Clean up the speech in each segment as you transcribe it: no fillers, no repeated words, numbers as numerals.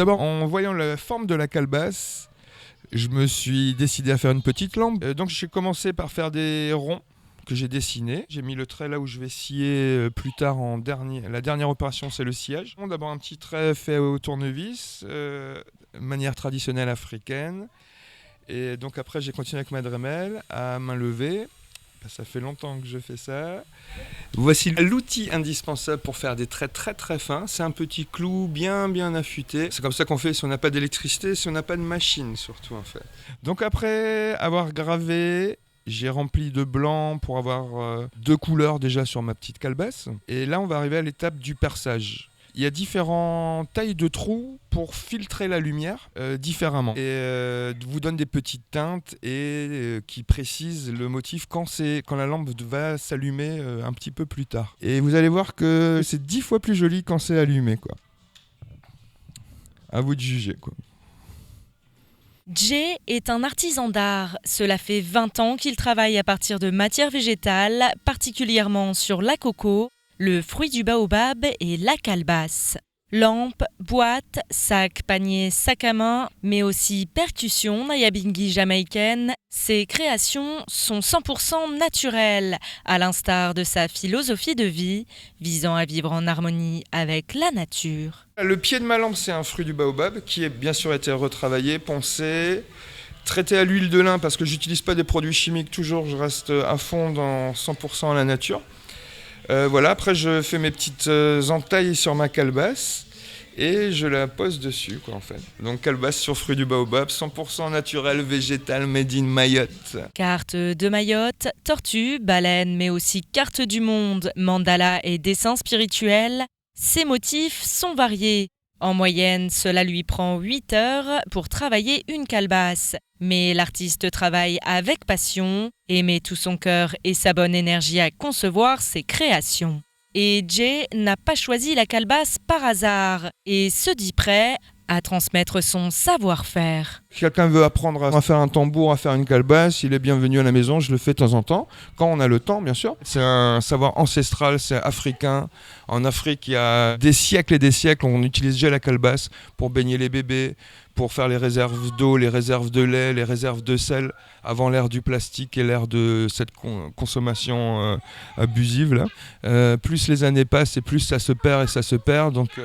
D'abord, en voyant la forme de la calebasse, je me suis décidé à faire une petite lampe. Donc j'ai commencé par faire des ronds que j'ai dessinés. J'ai mis le trait là où je vais scier plus tard La dernière opération, c'est le sciage. D'abord un petit trait fait au tournevis, manière traditionnelle africaine. Et donc après, j'ai continué avec ma Dremel à main levée. Ça fait longtemps que je fais ça. Voici l'outil indispensable pour faire des traits très très fins. C'est un petit clou bien affûté. C'est comme ça qu'on fait si on n'a pas d'électricité, si on n'a pas de machine surtout en fait. Donc après avoir gravé, j'ai rempli de blanc pour avoir 2 couleurs déjà sur ma petite calebasse. Et là on va arriver à l'étape du perçage. Il y a différentes tailles de trous pour filtrer la lumière différemment. Et vous donne des petites teintes et qui précisent le motif quand la lampe va s'allumer un petit peu plus tard. Et vous allez voir que c'est 10 fois plus joli quand c'est allumé, quoi. À vous de juger, quoi. Jay est un artisan d'art. Cela fait 20 ans qu'il travaille à partir de matières végétales, particulièrement sur la coco, le fruit du baobab et la calebasse. Lampes, boîtes, sacs, paniers, sacs à main, mais aussi percussions Nyabinghi jamaïcaine, ses créations sont 100% naturelles, à l'instar de sa philosophie de vie, visant à vivre en harmonie avec la nature. Le pied de ma lampe, c'est un fruit du baobab qui a bien sûr été retravaillé, poncé, traité à l'huile de lin parce que j'utilise pas des produits chimiques toujours, je reste à fond dans 100% à la nature. Voilà, après je fais mes petites entailles sur ma calebasse et je la pose dessus, quoi, en fait. Donc calebasse sur fruit du baobab, 100% naturel, végétal, made in Mayotte. Carte de Mayotte, tortue, baleine, mais aussi carte du monde, mandala et dessins spirituels. Ses motifs sont variés. En moyenne, cela lui prend 8 heures pour travailler une calebasse. Mais l'artiste travaille avec passion et met tout son cœur et sa bonne énergie à concevoir ses créations. Et Jay n'a pas choisi la calebasse par hasard et se dit prêt à transmettre son savoir-faire. Si quelqu'un veut apprendre à faire un tambour, à faire une calebasse, il est bienvenu à la maison, je le fais de temps en temps, quand on a le temps bien sûr. C'est un savoir ancestral, c'est africain. En Afrique, il y a des siècles et des siècles, on utilise déjà la calebasse pour baigner les bébés, pour faire les réserves d'eau, les réserves de lait, les réserves de sel, avant l'ère du plastique et l'ère de cette consommation abusive, là. Plus les années passent et plus ça se perd et ça se perd, donc...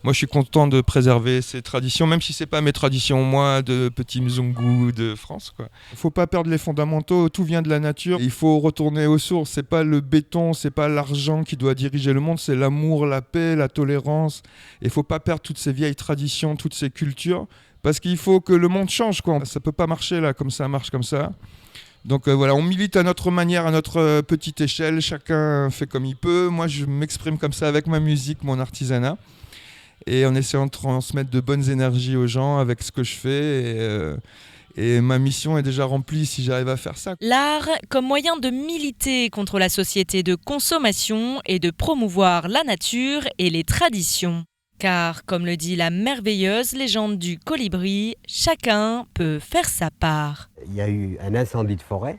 Moi, je suis content de préserver ces traditions, même si c'est pas mes traditions, moi, de petit Mzungu de France, quoi. Il faut pas perdre les fondamentaux, tout vient de la nature. Il faut retourner aux sources. C'est pas le béton, c'est pas l'argent qui doit diriger le monde, c'est l'amour, la paix, la tolérance. Il faut pas perdre toutes ces vieilles traditions, toutes ces cultures, parce qu'il faut que le monde change, quoi. Ça peut pas marcher là, comme ça marche comme ça. Donc voilà, on milite à notre manière, à notre petite échelle. Chacun fait comme il peut. Moi, je m'exprime comme ça avec ma musique, mon artisanat. Et en essayant de transmettre de bonnes énergies aux gens avec ce que je fais. Et ma mission est déjà remplie si j'arrive à faire ça. L'art comme moyen de militer contre la société de consommation et de promouvoir la nature et les traditions. Car, comme le dit la merveilleuse légende du colibri, chacun peut faire sa part. Il y a eu un incendie de forêt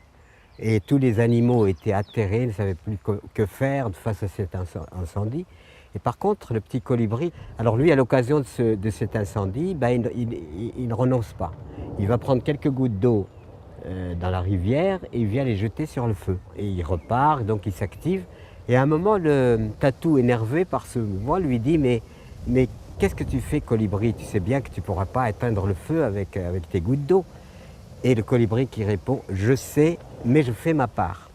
et tous les animaux étaient atterrés, ne savaient plus que faire face à cet incendie. Et par contre, le petit colibri, alors lui, à l'occasion de cet incendie, il ne renonce pas. Il va prendre quelques gouttes d'eau dans la rivière et il vient les jeter sur le feu. Et il repart, donc il s'active. Et à un moment, le tatou, énervé par ce mouvement, lui dit « Mais qu'est-ce que tu fais, colibri? Tu sais bien que tu ne pourras pas éteindre le feu avec tes gouttes d'eau. » Et le colibri qui répond « Je sais, mais je fais ma part. »